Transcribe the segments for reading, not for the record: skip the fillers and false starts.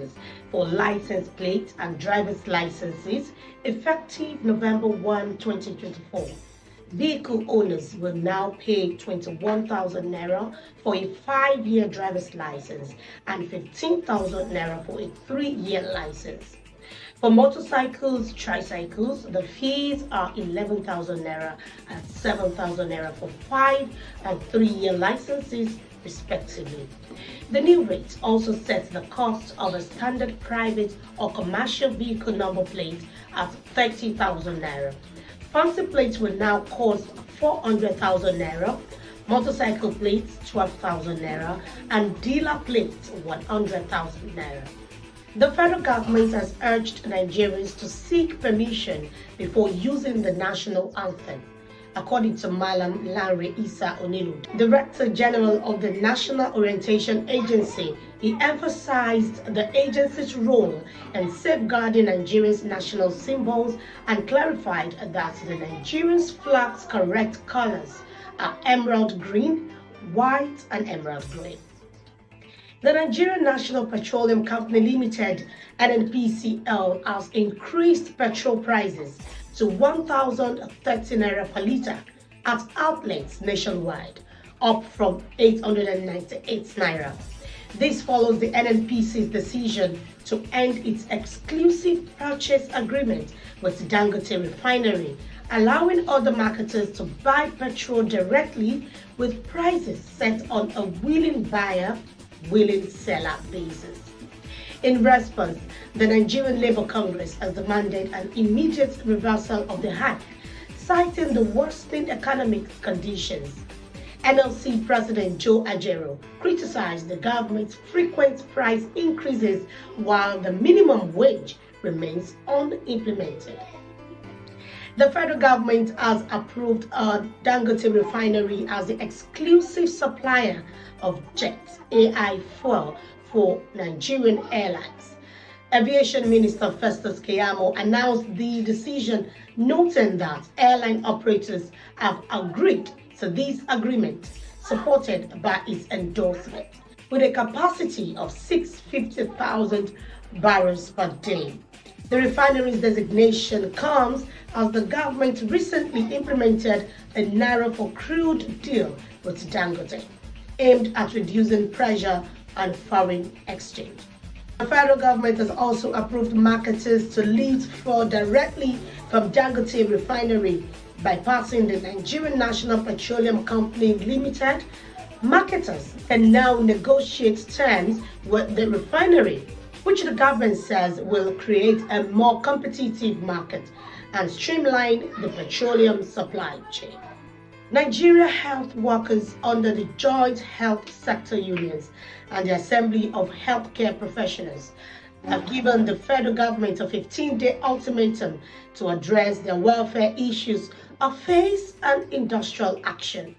prices for license plates and driver's licenses effective November 1, 2024. Vehicle owners will now pay 21,000 naira for a 5-year driver's license and 15,000 naira for a 3-year license. For motorcycles, tricycles, the fees are 11,000 naira and 7,000 naira for 5 and 3-year licenses, respectively. The new rate also sets the cost of a standard private or commercial vehicle number plate at 30,000 naira. Fancy plates will now cost 400,000 naira, motorcycle plates 12,000 naira, and dealer plates 100,000 naira. The federal government has urged Nigerians to seek permission before using the national anthem. According to Malam Lanre Isa Onilu, Director General of the National Orientation Agency, he emphasized the agency's role in safeguarding Nigeria's national symbols and clarified that the Nigerian flag's correct colors are emerald green, white, and emerald green. The Nigerian National Petroleum Company Limited, NNPCL, has increased petrol prices to 1,030 naira per litre at outlets nationwide, up from 898 naira. This follows the NNPC's decision to end its exclusive purchase agreement with Dangote Refinery, allowing other marketers to buy petrol directly with prices set on a willing buyer, willing seller basis. In response, the Nigerian Labour Congress has demanded an immediate reversal of the hike, citing the worsening economic conditions. NLC President Joe Ajero criticized the government's frequent price increases while the minimum wage remains unimplemented. The federal government has approved Dangote Refinery as the exclusive supplier of jet AI fuel for Nigerian airlines. Aviation Minister Festus Keyamo announced the decision, noting that airline operators have agreed to this agreement, supported by its endorsement, with a capacity of 650,000 barrels per day. The refinery's designation comes as the government recently implemented a Naira for crude deal with Dangote, aimed at reducing pressure on foreign exchange. The federal government has also approved marketers to lease fuel directly from Dangote Refinery, bypassing the Nigerian National Petroleum Company Limited. Marketers can now negotiate terms with the refinery, which the government says will create a more competitive market and streamline the petroleum supply chain. Nigeria health workers under the Joint Health Sector Unions and the Assembly of Healthcare Professionals have given the federal government a 15-day ultimatum to address their welfare issues or face an industrial action.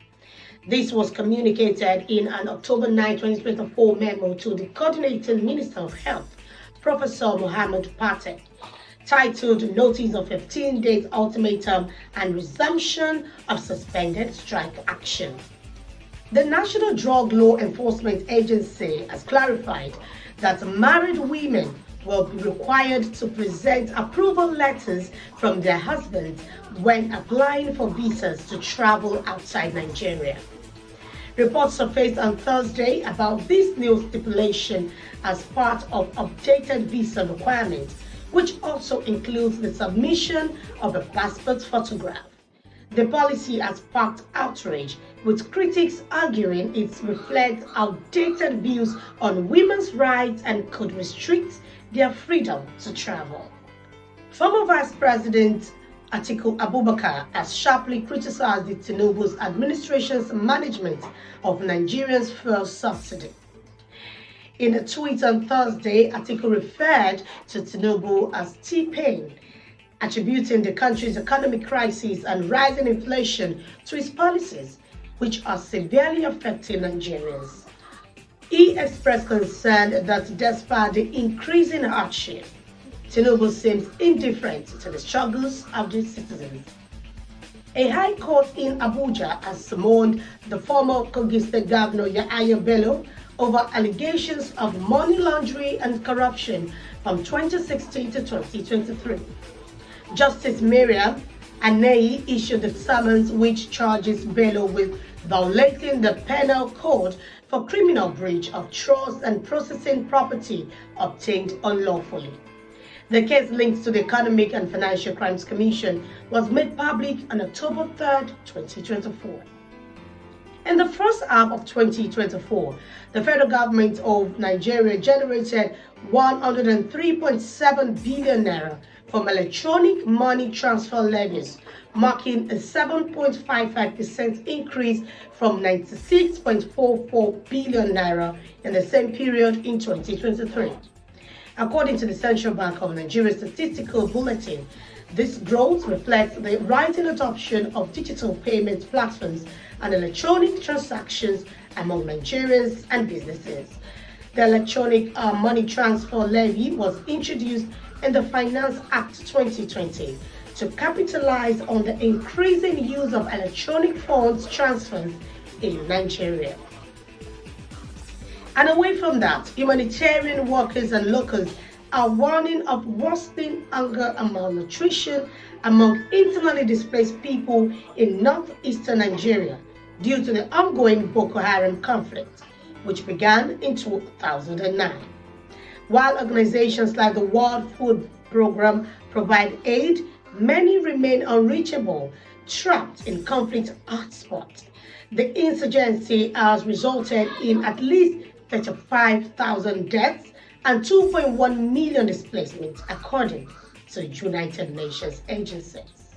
This was communicated in an October 9, 2024 memo to the Coordinating Minister of Health, Professor Mohammed Patek, titled Notice of 15 Days Ultimatum and Resumption of Suspended Strike Action. The National Drug Law Enforcement Agency has clarified that married women will be required to present approval letters from their husbands when applying for visas to travel outside Nigeria. Reports surfaced on Thursday about this new stipulation as part of updated visa requirements, which also includes the submission of a passport photograph. The policy has sparked outrage, with critics arguing it reflects outdated views on women's rights and could restrict their freedom to travel. Former Vice President Atiku Abubakar has sharply criticized the Tinubu's administration's management of Nigeria's fuel subsidy. In a tweet on Thursday, Atiku referred to Tinubu as T-Pain, attributing the country's economic crisis and rising inflation to his policies, which are severely affecting Nigerians. He expressed concern that despite the increasing hardship, Tinubu seems indifferent to the struggles of the citizens. A high court in Abuja has summoned the former Kogi State Governor Yahaya Bello over allegations of money laundering and corruption from 2016 to 2023. Justice Miriam Anei issued the summons which charges Bello with violating the penal code for criminal breach of trust and processing property obtained unlawfully. The case linked to the Economic and Financial Crimes Commission was made public on October 3, 2024. In the first half of 2024, the federal government of Nigeria generated 103.7 billion naira from electronic money transfer levies, marking a 7.55% increase from 96.44 billion naira in the same period in 2023. According to the Central Bank of Nigeria Statistical Bulletin, this growth reflects the rising adoption of digital payment platforms and electronic transactions among Nigerians and businesses. The electronic money transfer levy was introduced in the Finance Act 2020 to capitalize on the increasing use of electronic funds transfers in Nigeria. And away from that, humanitarian workers and locals are warning of worsening hunger and malnutrition among internally displaced people in northeastern Nigeria due to the ongoing Boko Haram conflict, which began in 2009. While organizations like the World Food Programme provide aid, many remain unreachable, trapped in conflict hotspots. The insurgency has resulted in at least 35,000 deaths and 2.1 million displacements, according to United Nations agencies.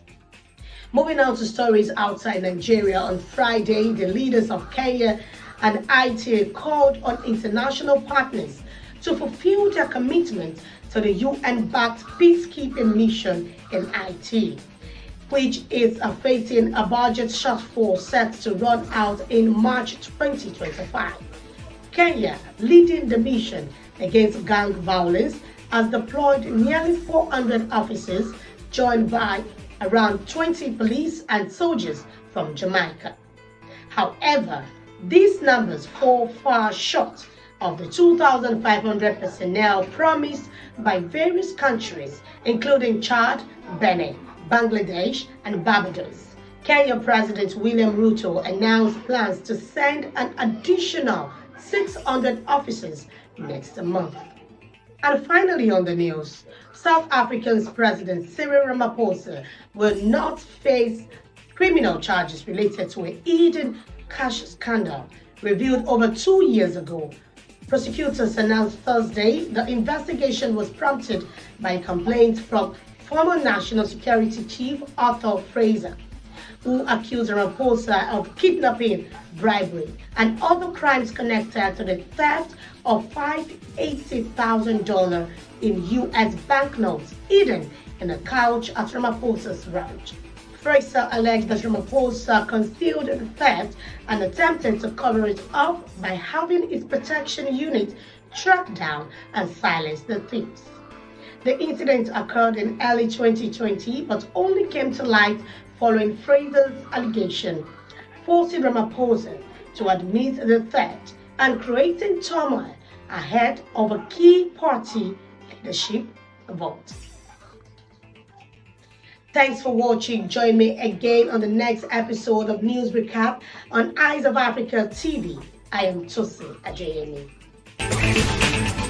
Moving on to stories outside Nigeria, on Friday, the leaders of Kenya and IT called on international partners to fulfill their commitment to the UN-backed peacekeeping mission in IT, which is facing a budget shortfall set to run out in March 2025. Kenya, leading the mission against gang violence, has deployed nearly 400 officers, joined by around 20 police and soldiers from Jamaica. However, these numbers fall far short of the 2,500 personnel promised by various countries, including Chad, Benin, Bangladesh, and Barbados. Kenya President William Ruto announced plans to send an additional 600 officers next month. And finally on the news, South Africa's President Cyril Ramaphosa will not face criminal charges related to a hidden cash scandal revealed over 2 years ago. Prosecutors announced Thursday the investigation was prompted by a complaint from former National Security Chief Arthur Fraser, who accused Ramaphosa of kidnapping, bribery, and other crimes connected to the theft of $580,000 in U.S. banknotes hidden in a couch at Ramaphosa's ranch. Fraser alleged that Ramaphosa concealed the theft and attempted to cover it up by having his protection unit track down and silence the thieves. The incident occurred in early 2020 but only came to light following Fraser's allegation, forcing Ramaphosa to admit the theft and creating turmoil ahead of a key party leadership vote. Thanks for watching. Join me again on the next episode of News Recap on Eyes of Africa TV. I am Tosi Ajayemi.